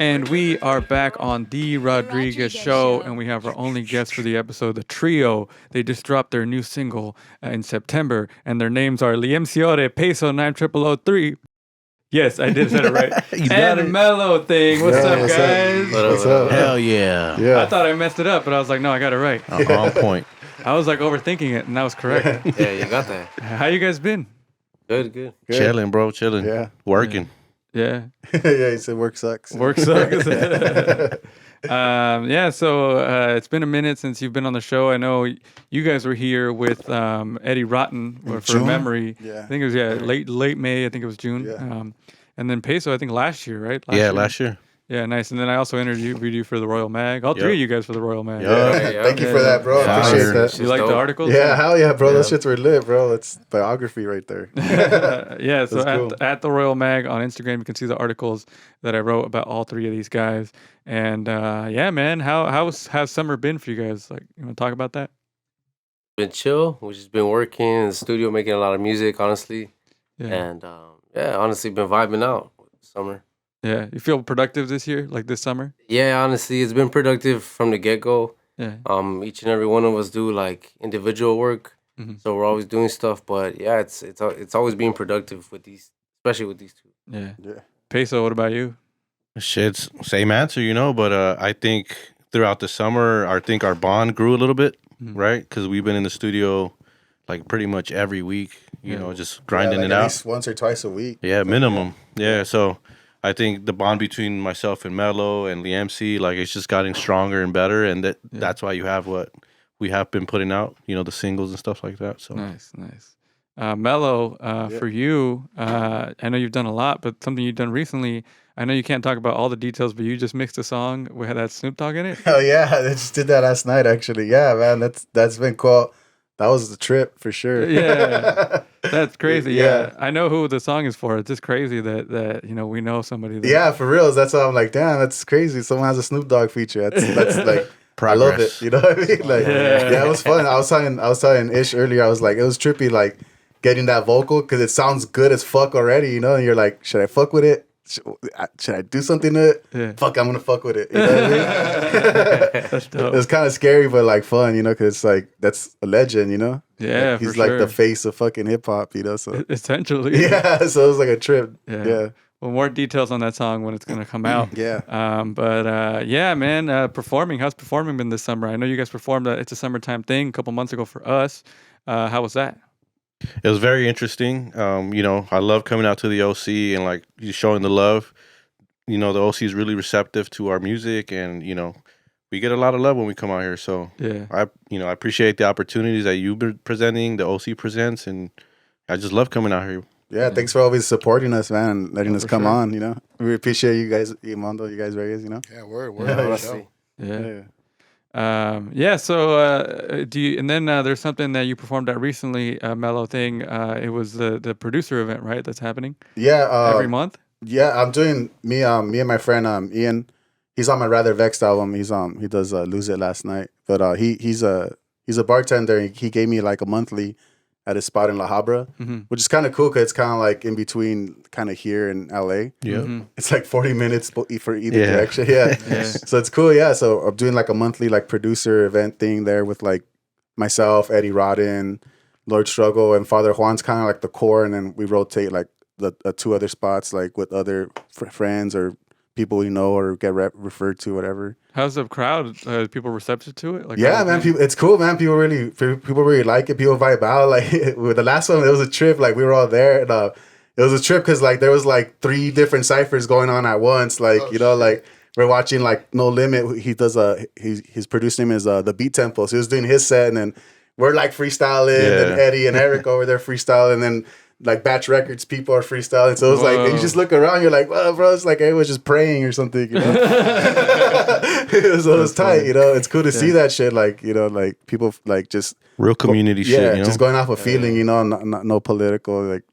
And we are back on The Rodriguez Show, and we have our only guest for the episode, the trio. They just dropped their new single in September, and their names are Leamsi Ore, Peso90003. Yes, I did say it right. You got and it. Mellow Thing. What's up, guys? What's up? Hell yeah. I thought I messed it up, but I was like, no, I got it right. On point. I was like overthinking it, and that was correct. Yeah, you got that. How you guys been? Good. Chilling, bro. Chilling. Yeah. Working. Yeah. Yeah, he said work sucks. Work sucks. So it's been a minute since you've been on the show. I know you guys were here with Eddie Rotten for June? Memory. Yeah. I think it was late May. I think it was June. Yeah. And then Peso, I think last year, right? Last year. Yeah, nice. And then I also interviewed you for the Royal Mag. All three of you guys for the Royal Mag. Yeah. Thank you for that, bro. I appreciate Fire. that. You like the articles? Yeah, hell yeah, bro. Those shits were lit, bro. It's biography right there. Yeah, so That's cool. at the Royal Mag on Instagram, you can see the articles that I wrote about all three of these guys. And yeah, man, how's summer been for you guys? Like, you want to talk about that? Been chill. We've just been working in the studio, making a lot of music, honestly. Yeah. And honestly, been vibing out summer. Yeah, you feel productive this year, like this summer? Yeah, honestly, it's been productive from the get go. Yeah. Each and every one of us do like individual work, Mhm. so we're always doing stuff. But yeah, it's always being productive with these, especially with these two. Yeah. Yeah. Peso, what about you? Shit's same answer, but I think throughout the summer, I think our bond grew a little bit, right? Because we've been in the studio like pretty much every week, just grinding like it at out. least once or twice a week. Yeah, minimum. Yeah, so I think the bond between myself and Mello and Leamsi, like it's just getting stronger and better, and that's why you have what we have been putting out, the singles and stuff like that. So Nice. Mello, for you, I know you've done a lot, but something you've done recently, I know you can't talk about all the details, but you just mixed a song with that Snoop Dogg in it. Hell yeah, I just did that last night actually. Yeah, man, that's been cool. That was the trip for sure. Yeah, that's crazy. Yeah. Yeah. I know who the song is for. It's just crazy that we know somebody. That, Yeah, for real. That's why I'm like, damn, that's crazy. Someone has a Snoop Dogg feature. That's like I love it. Progress. You know what I mean? Like, yeah, it was fun. I was telling Ish earlier. I was like, it was trippy, like getting that vocal because it sounds good as fuck already. And you're like, should I fuck with it? Should I do something to it? Yeah. Fuck, I'm gonna fuck with it. You know what I mean? That's dope. It's kind of scary, but like fun, because it's like that's a legend, Yeah, Like, he's for like sure. the face of fucking hip hop, So Essentially. yeah, so it was like a trip. Yeah. Yeah. Well, more details on that song when it's gonna come out. Yeah. Yeah, man. Performing. How's performing been this summer? I know you guys performed. It's a summertime thing a couple months ago for us. How was that? it was very interesting. I love coming out to the OC and like you showing the love. The OC is really receptive to our music, and we get a lot of love when we come out here. So Yeah. I appreciate the opportunities that you've been presenting, the OC presents, and I just love coming out here. Yeah, thanks for always supporting us, man, and letting us for come sure. on, We appreciate you guys, Mondo, you guys Reyes, Yeah, word. Yeah, Honestly. Yeah. Yeah. So do you? And then there's something that you performed at recently, Mellow Thing. It was the producer event, right? That's happening Yeah. every month. Yeah, I'm doing me and my friend Ian. He's on my Rather Vexed album. He does Lose It Last Night. But he's a bartender. He gave me like a monthly at his spot in La Habra, which is kind of cool because it's kind of like in between kind of here in LA. Yeah. It's like 40 minutes for either Yeah. direction. Yeah. Yeah. So it's cool. Yeah. So I'm doing like a monthly like producer event thing there with like myself, Eddie Rodden, Lord Struggle, and Father Juan's kind of like the core. And then we rotate like the two other spots like with other friends or people we know or get referred to, whatever. How's the crowd? People receptive to it? Like, Yeah, man, it's cool, man. People really like it. People vibe out. Like with the last one, it was a trip. Like we were all there. And, it was a trip because like there was like 3 different ciphers going on at once. Like like we're watching like No Limit. He does his producer name is the Beat Tempo. So he was doing his set, and then we're like freestyling, and Eddie and Eric over there freestyling, and then like Batch Records people are freestyling. So it was like you just look around, you're like, well, bro, it's like everyone's just praying or something. So it's tight, It's cool to see that shit. Like like people like just Real community shit, just going off a feeling, no political, like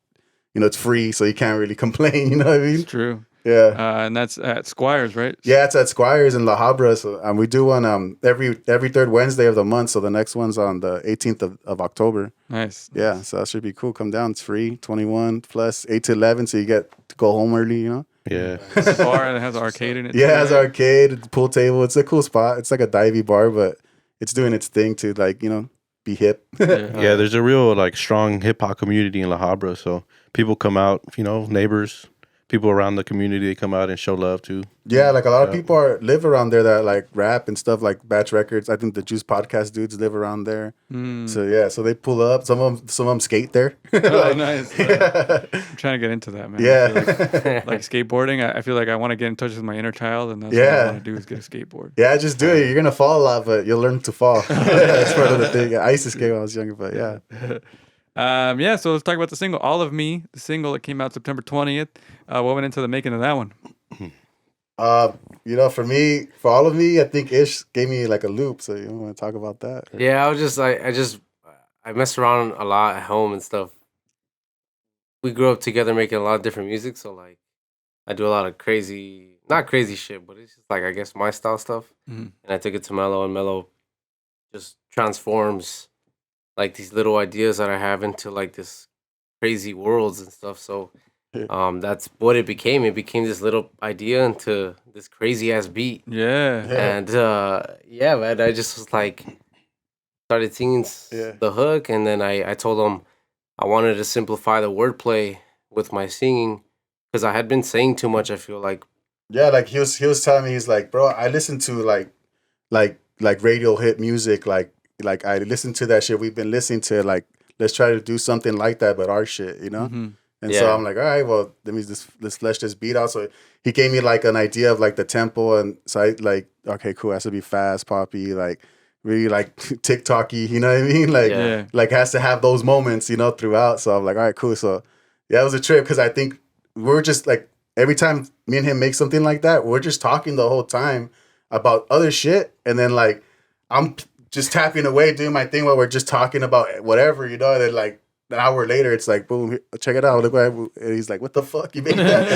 it's free, so you can't really complain. You know what I mean? It's true. Yeah. And that's at Squires, right? Yeah, it's at Squires in La Habra. So we do one every third Wednesday of the month. So the next one's on the 18th of October. Nice. Yeah, so that should be cool. Come down. It's free, 21 plus 8 to 11. So you get to go home early, Yeah. It's a bar and it has an arcade in it. Yeah, it too, has right? arcade, it's a pool table. It's a cool spot. It's like a divey bar, but it's doing its thing to like, you know, be hip. Yeah. Yeah, there's a real like strong hip hop community in La Habra. So people come out, you know, neighbors, people around the community, they come out and show love too. Yeah, like a lot of Yeah. people live around there that like rap and stuff like Batch Records. I think the Juice Podcast dudes live around there. Mm. So yeah, so they pull up. Some of them skate there. Oh, Like, nice. Yeah. I'm trying to get into that, man. I Yeah. feel like skateboarding. I feel like I want to get in touch with my inner child, and that's what Yeah. I want to do is get a skateboard. Yeah, just do it. You're gonna fall a lot, but you'll learn to fall. That's part of the thing. I used to skate when I was younger, but yeah. Yeah, so let's talk about the single "All of Me," the single that came out September 20th. What went into the making of that one? You know, for all of me, I think Ish gave me like a loop. So you want to talk about that? Yeah, I messed around a lot at home and stuff. We grew up together making a lot of different music, so like I do a lot of crazy, not crazy shit, but it's just like I guess my style stuff. Mhm. And I took it to Mellow, and Mellow just transforms like these little ideas that I have into like this crazy worlds and stuff. So Yeah. that's what it became. It became this little idea into this crazy ass beat. Yeah. Yeah. And yeah, man, I just was like started singing Yeah. the hook, and then I told him I wanted to simplify the wordplay with my singing because I had been saying too much. I feel like Yeah, like he was telling me, he's like, bro, I listen to like radio hit music, like I listen to that shit. We've been listening to, like, let's try to do something like that, but our shit, you know. Mhm. And so Yeah. I'm like, all right, well, let's flesh this beat out. So he gave me like an idea of like the tempo, and so I like, okay, cool, it has to be fast, poppy, like really like TikToky, you know what I mean? Like, Yeah. Yeah. like has to have those moments, you know, throughout. So I'm like, all right, cool. So yeah, it was a trip because I think we're just like every time me and him make something like that, we're just talking the whole time about other shit, and then like I'm just tapping away doing my thing while we're just talking about whatever, you know. And then like an hour later, it's like, boom, check it out. Look what and he's like, what the fuck? You made that?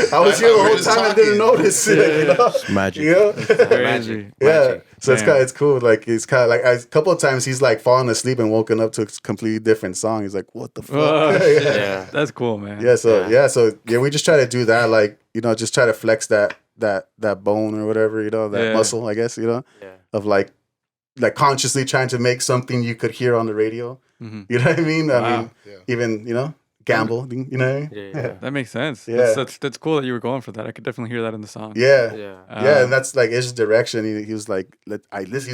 Like, I was here the We're whole just time and didn't talking. notice. Like, you know? It's magic. You know? Crazy. Yeah. Magic. So it's Damn. kind of, it's cool. Like it's kind of like a couple of times he's like fallen asleep and woken up to a completely different song. He's like, what the fuck? Oh, Yeah. That's cool, man. Yeah, so Yeah. we just try to do that, like, you know, just try to flex that bone or whatever, you know, that Yeah. muscle, I guess, you know, Yeah. of like consciously trying to make something you could hear on the radio. Mhm. You know what I mean? I Wow. mean, Yeah. even, you know, gamble, you know what I mean? Yeah. That makes sense. Yeah. That's cool that you were going for that. I could definitely hear that in the song. Yeah. Yeah. Yeah, and that's like his direction. He was like, I listen.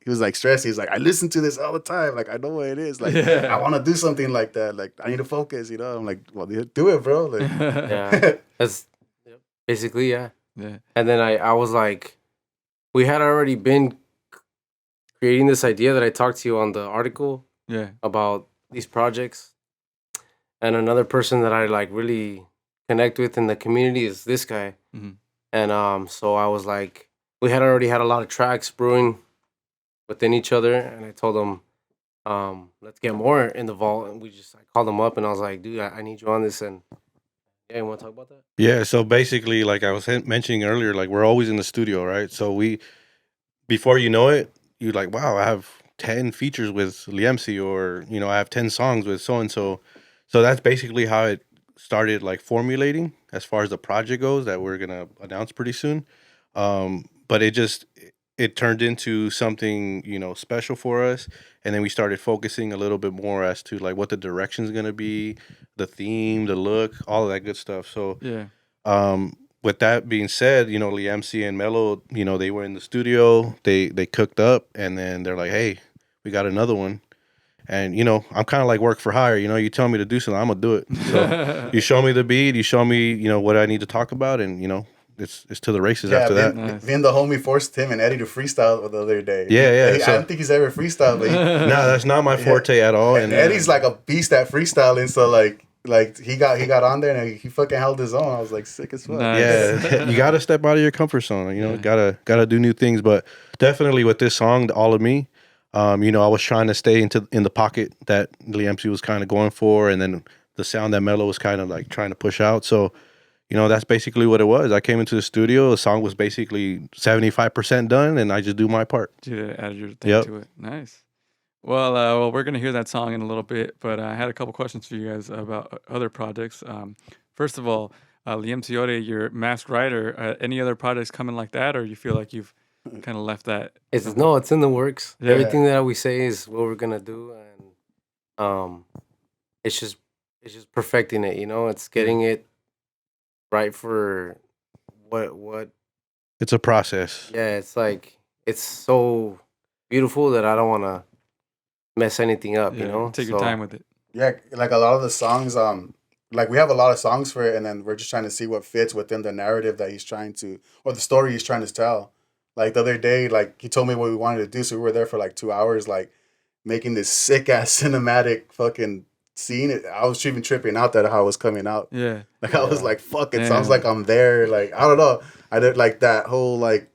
He was like stressed. He's like, I listen to this all the time. Like, I know what it is. Like, Yeah. I want to do something like that. Like, I need to focus. You know, I'm like, well, do it, bro. Like, Yeah. That's basically, yeah. Yeah. And then I was like, we had already been creating this idea that I talked to you on the article Yeah. about these projects. And another person that I like really connect with in the community is this guy. Mhm. And so I was like, we had already had a lot of tracks brewing within each other, and I told him, let's get more in the vault. And I called him up and I was like, dude, I need you on this. And yeah, you want to talk about that? Yeah, so basically, like I was mentioning earlier, like we're always in the studio, right? So before you know it, you're like, wow, I have 10 features with Leamsi, or, you know, I have 10 songs with so-and-so. So that's basically how it started, like, formulating as far as the project goes that we're going to announce pretty soon. But it turned into something, you know, special for us. And then we started focusing a little bit more as to, like, what the direction is going to be, the theme, the look, all of that good stuff. So Yeah. with that being said, you know, Leamsi and Mellow, you know, they were in the studio, they cooked up, and then they're like, hey, we got another one. And, you know, I'm kind of like work for hire. You know, you tell me to do something, I'm going to do it. So you show me the beat, you show me, you know, what I need to talk about, and, you know, it's to the races after that. Nice. Me and the homie forced him and Eddie to freestyle the other day. Yeah. I don't think he's ever freestyled, but No, that's not my forte at all. and Eddie's like a beast at freestyling. So like he got on there and he fucking held his own. I was like, sick as fuck. Nice. Yeah, you got to step out of your comfort zone. You know, gotta do new things. But definitely with this song, All of Me, you know, I was trying to stay in the pocket that Leamsi was kind of going for, and then the sound that Mellow was kind of like trying to push out. So, you know, that's basically what it was. I came into the studio, the song was basically 75% done, and I just do my part. You added your thing Yep. to it. Nice. Well, we're gonna hear that song in a little bit, but I had a couple questions for you guys about other projects. First of all, Leamsi Ore, your masked rider. Any other projects coming like that, or you feel like you've kind of left that? It's in the works. Yeah. Everything that we say is what we're gonna do, and it's just perfecting it. It's getting it right for what. It's a process. Yeah, it's like it's so beautiful that I don't want to mess anything up. Take your time with it. Yeah, like a lot of the songs, like we have a lot of songs for it, and then we're just trying to see what fits within the narrative that he's trying to, or the story he's trying to tell. Like the other day, like he told me what we wanted to do, so we were there for like 2 hours, like making this sick ass cinematic fucking scene. I was even tripping out that how it was coming out. Yeah. Like I was like, fuck, it sounds like I'm there. Like I don't know, I did like that whole like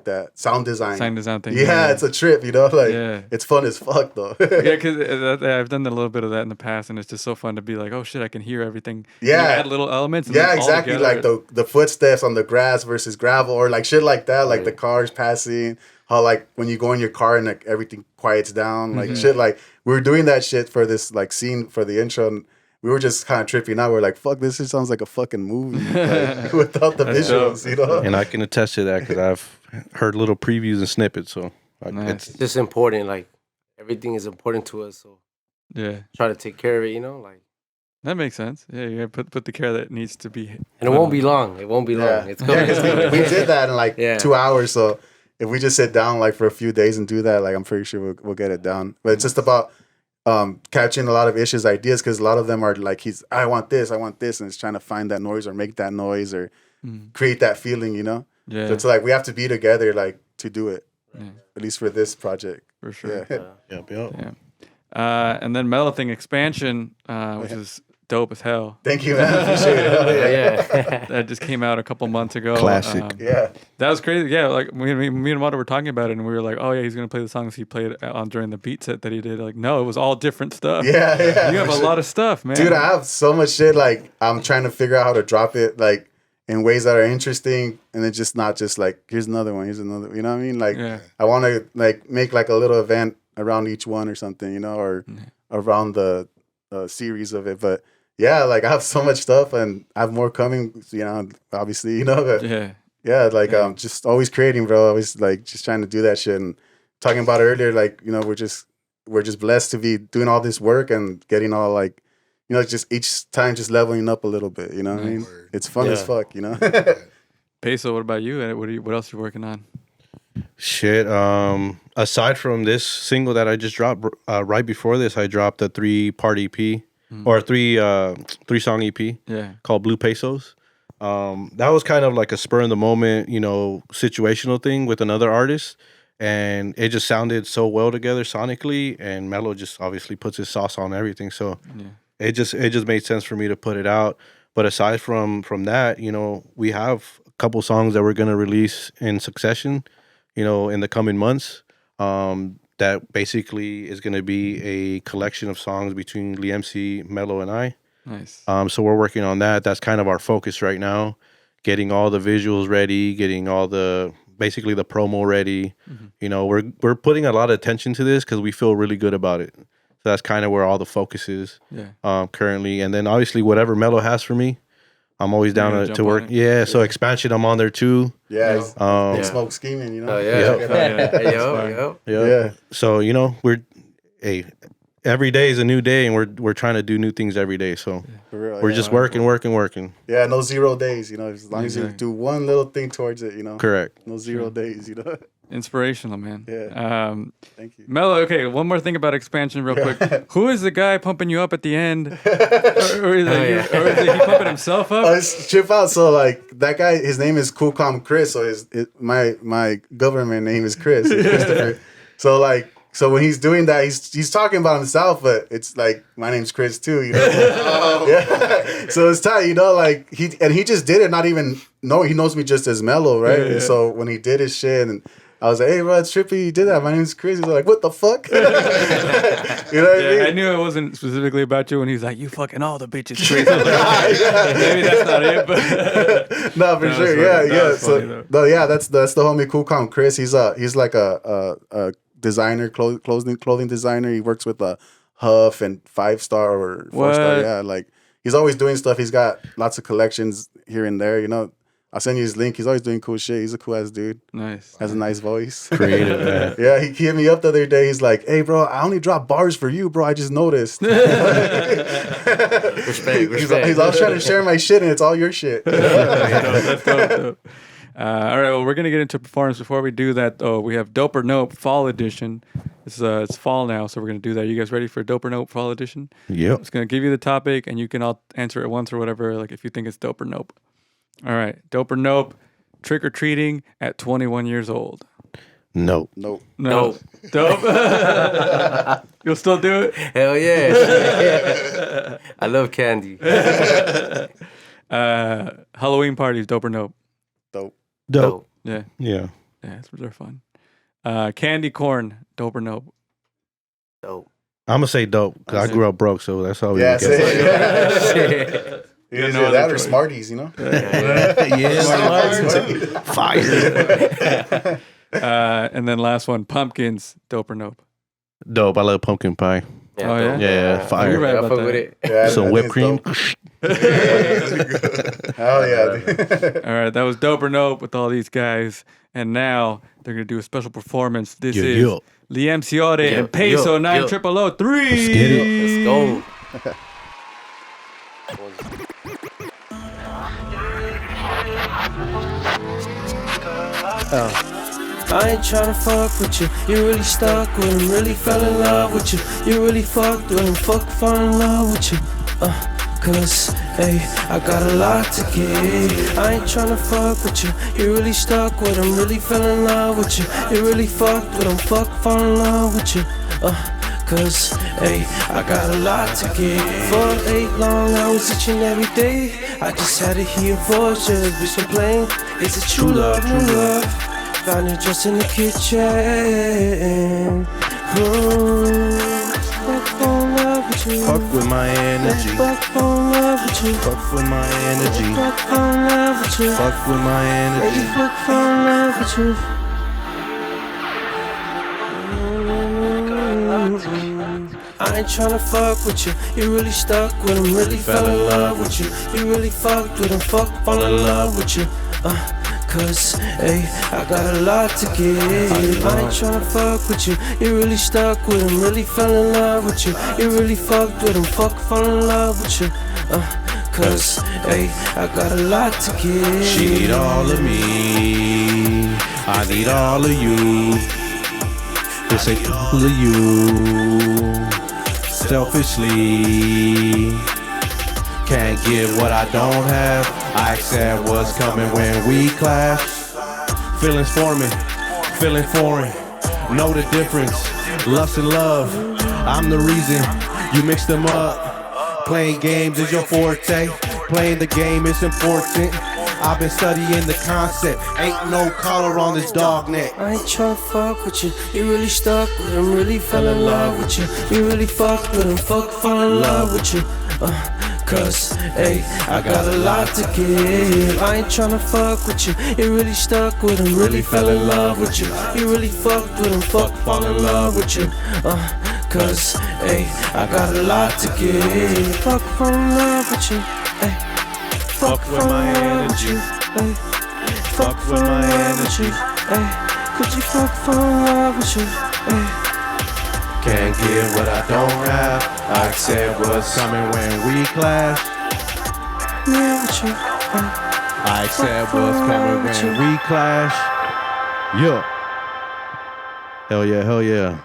that sound design. Thing. Yeah, it's a trip, like it's fun as fuck though. Yeah, because I've done a little bit of that in the past, and it's just so fun to be like, oh shit, I can hear everything. Yeah, and you add little elements. And yeah, exactly. Like the footsteps on the grass versus gravel, or like shit like that. Like the cars passing. How like when you go in your car and like everything quiets down, like shit. Like we were doing that shit for this like scene for the intro. And we were just kind of tripping out. We're like, fuck, this just sounds like a fucking movie like, without the visuals, And I can attest to that because I've heard little previews and snippets. So it's just important. Like everything is important to us. So try to take care of it. Like that makes sense. Yeah, you gotta put the care that needs to be. And it won't be long. It won't be long. It's coming. We did that in like 2 hours. So if we just sit down like for a few days and do that, like I'm pretty sure we'll get it down. But it's just about catching a lot of Ish's ideas, because a lot of them are like I want this, and it's trying to find that noise or make that noise or create that feeling, Yeah. So it's like we have to be together like to do it. Yeah. At least for this project. For sure. Yeah. And then Mellow Thing expansion, which is dope as hell. Thank you, man. Appreciate it. That just came out a couple months ago. Classic. That was crazy. Yeah, like me and Mata were talking about it, and we were like, oh yeah, he's gonna play the songs he played on during the beat set that he did. Like, no, it was all different stuff. Yeah. You have a lot of stuff, man. Dude, I have so much shit. Like I'm trying to figure out how to drop it like in ways that are interesting, and it's just not just like here's another one, you know what I mean? Like I want to like make like a little event around each one or something, or around the series of it, but. Yeah, like I have so much stuff, and I have more coming. Obviously, But like just always creating, bro. Always like just trying to do that shit. And talking about it earlier, like we're just blessed to be doing all this work and getting all like, just each time just leveling up a little bit. You know what I mean? It's fun as fuck. Peso, what about you? What else are you working on? Shit. Aside from this single that I just dropped, right before this, I dropped a 3-part EP. Or a 3-song EP called Blue Pesos. That was kind of like a spur in the moment, situational thing with another artist. And it just sounded so well together sonically. And Mello just obviously puts his sauce on everything. So it just made sense for me to put it out. But aside from that, we have a couple songs that we're going to release in succession, in the coming months. That basically is going to be a collection of songs between Leamsi, Mello, and I. Nice. So we're working on that. That's kind of our focus right now. Getting all the visuals ready, getting all basically the promo ready. We're putting a lot of attention to this because we feel really good about it. So that's kind of where all the focus is currently. And then obviously whatever Mello has for me, I'm always down to work. Yeah, so expansion, I'm on there too. Yeah, smoke scheming, Oh yeah. So we're every day is a new day, and we're trying to do new things every day. So we're just working. Yeah, no 0 days. As long as you do one little thing towards it, Correct. No 0 days. Inspirational, man. Yeah. Thank you. Mello, okay, one more thing about expansion real quick. Who is the guy pumping you up at the end? or is he pumping himself up? It's Chip Out. So like that guy, his name is Cool Calm Chris. So my government name is Chris. Christopher. So when he's doing that, he's talking about himself, but it's like my name's Chris too, Yeah. So it's tight, like he just did it, not even know he knows me just as Mello, right? And so when he did his shit, and I was like, hey, bro, it's trippy, you did that. My name's Chris. He's like, what the fuck? You know what I mean? I knew it wasn't specifically about you when he's like, you fucking all the bitches, Chris. I was like, maybe that's not it, but no, for sure, yeah. So that's the homie Cool Calm Chris. He's like a designer, clothing designer. He works with Huff and 5-star or 4-star. Yeah, like he's always doing stuff. He's got lots of collections here and there. You know, I'll send you his link. He's always doing cool shit. He's a cool ass dude. Nice. Has a nice voice. Creative, man. Yeah, he hit me up the other day. He's like, "Hey, bro, I only drop bars for you, bro. I just noticed." Respect. He's all trying to share my shit, and it's all your shit. That's dope. All right, well, we're gonna get into performance. Before we do that, though, we have Dope or Nope Fall Edition. It's fall now, so we're gonna do that. You guys ready for Dope or Nope Fall Edition? Yep. I'm just gonna give you the topic, and you can all answer it once or whatever, like if you think it's dope or nope. All right, dope or nope. Trick or treating at 21 years old. No. Nope. No. Dope. You'll still do it? Hell yeah. I love candy. Halloween parties, dope or nope? Dope. Dope. Yeah. Yeah. Yeah, they're fun. Candy corn, dope or nope? Dope. I'm gonna say dope because I grew up broke, so that's all we Yeah, get. say You either know that the or choice. Smarties, you know. Yeah, fire. And then last one, pumpkins, dope or nope? Dope. I love pumpkin pie. Oh, yeah? Yeah, fire. You're right I about fuck that. with it. Yeah, Some I whipped think cream. it's dope. Hell yeah. Dude. All right, that was dope or nope with all these guys. And now they're going to do a special performance. This Yeah, is yeah. Leamsi Ore Yeah, and Peso90003. Let's get it. Let's go. I ain't tryna fuck with you. You really stuck with him, really fell in love with you. You really fucked with him, fall in love with you. Cause, hey, I got a lot to give. I ain't tryna fuck with you. You really stuck with him, really fell in love with you. You really fucked with him, fall in love with you. Cause, hey, I got a lot to give. For 8 long hours each and every day, I just had to hear your voice, just be so plain. Is it true love, new love? Found it just in the kitchen. Fuck on love with you. Fuck with my energy. Fuck on love with you. Fuck with my energy. Fuck on love with you. Fuck with my Baby, energy. fuck on love with you. I ain't tryna fuck with you. You really stuck with him, really fell in love with you. You really fucked with him, fall in love with you. Cause, hey, I got a lot to give. I ain't tryna fuck with you. You really stuck with him, really fell in love with you. You really fucked with him, fall in love with you. Cause, hey, I got a lot to give. She need all of me. I need all of you. This ain't all of you. Selfishly, can't give what I don't have. I accept what's coming when we clash. Feelings forming, feeling foreign. Know the difference, lust and love. I'm the reason you mix them up. Playing games is your forte. Playing the game is important. I've been studying the concept. Ain't no collar on this dog neck. I ain't tryna fuck with you. You really stuck with him, really fell in love with you. You really fucked with him, fall in love with you. Cause, hey, I got a lot to give. I ain't tryna fuck with you. You really stuck with him, really fell in love with you. You really fucked with him, fall in love with you. Cause, hey, I got a lot to give. Fall in love with you. Hey. Fuck with my energy. Hey. Fuck with my energy. Hey. Could you fall in love with you? Hey. Can't give what I don't have. I accept what's coming when we clash. Yeah, with you. I accept what's coming when we clash. Yeah. Hell yeah, hell yeah.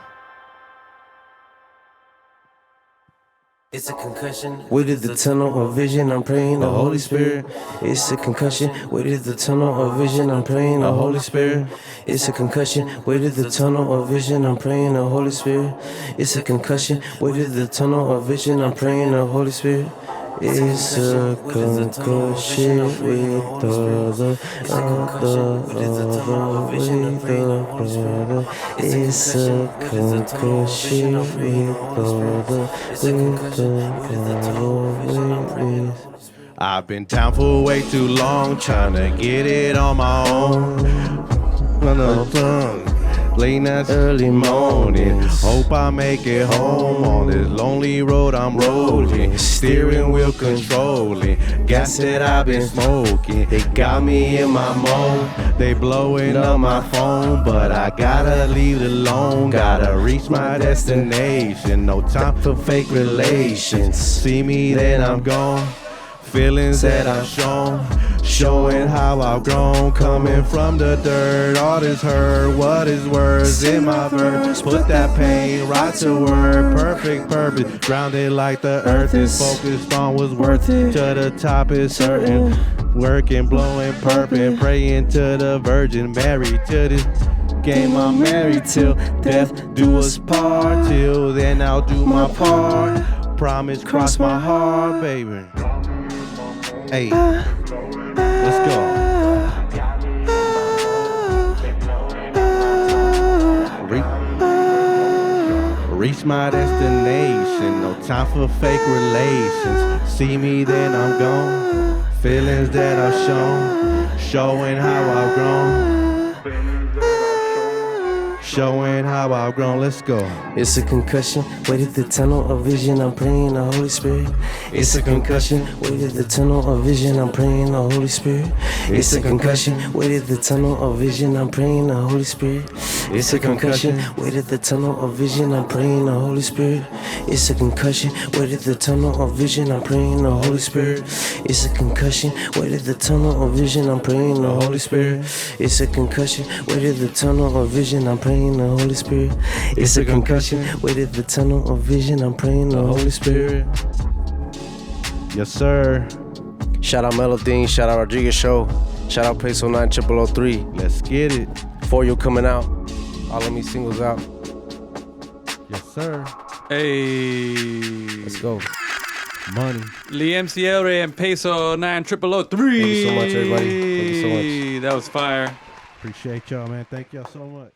It's a concussion. Waited the tunnel of vision. I'm praying the Holy Spirit. It's a concussion. Waited the tunnel of vision. I'm praying the Holy Spirit. It's a concussion. Waited the tunnel of vision. I'm praying the Holy Spirit. It's a concussion. Waited the tunnel of vision. I'm praying the Holy Spirit. It's a concussion with the It's a concussion with I've been down for way too long, trying to get it on my own. late nights, early mornings. Hope I make it home on this lonely road I'm rolling. Steering wheel controlling, gas that I've been smoking. They got me in my mode, they blowing up my phone, but I gotta leave it alone. Gotta reach my destination, no time for fake relations. See me then I'm gone, feelings that I've shown, showing how I've grown. Coming from the dirt, all this hurt, what is words in my verse? Put that pain right to work, perfect purpose. Grounded like the earth is focused on what's worth it. To the top is certain, working, blowing, purping, praying to the Virgin Mary. To this game I'm married till death do us part. Till then I'll do my part. Promise, cross my heart, baby. Hey, let's go. Reach my destination, no time for fake relations. See me then I'm gone, feelings that I've shown, showing how I've grown. Showing how I've grown, let's go. It's a concussion, waited the tunnel of vision, I'm praying the Holy Spirit. It's a concussion, waited the tunnel of vision, I'm praying the Holy Spirit. It's a concussion, waited the tunnel of vision, I'm praying the Holy Spirit. It's a concussion, waited the tunnel of vision, I'm praying the Holy Spirit. It's a concussion, waited the tunnel of vision, I'm praying the Holy Spirit. It's a concussion, waited the tunnel of vision, I'm praying the Holy Spirit. It's a concussion, waited the tunnel of vision, I'm praying the Holy Spirit. It's a concussion, waited the tunnel of vision, I'm praying the Holy Spirit. Yes, sir. Shout out Mellow Thing, shout out Rodriguez Show, shout out Peso90003. Let's get it. For You coming out, all of me singles out. Yes, sir. Hey. Let's go. Money. Leamsi Ore and Peso90003. Thank you so much, everybody. Thank you so much. That was fire. Appreciate y'all, man. Thank y'all so much.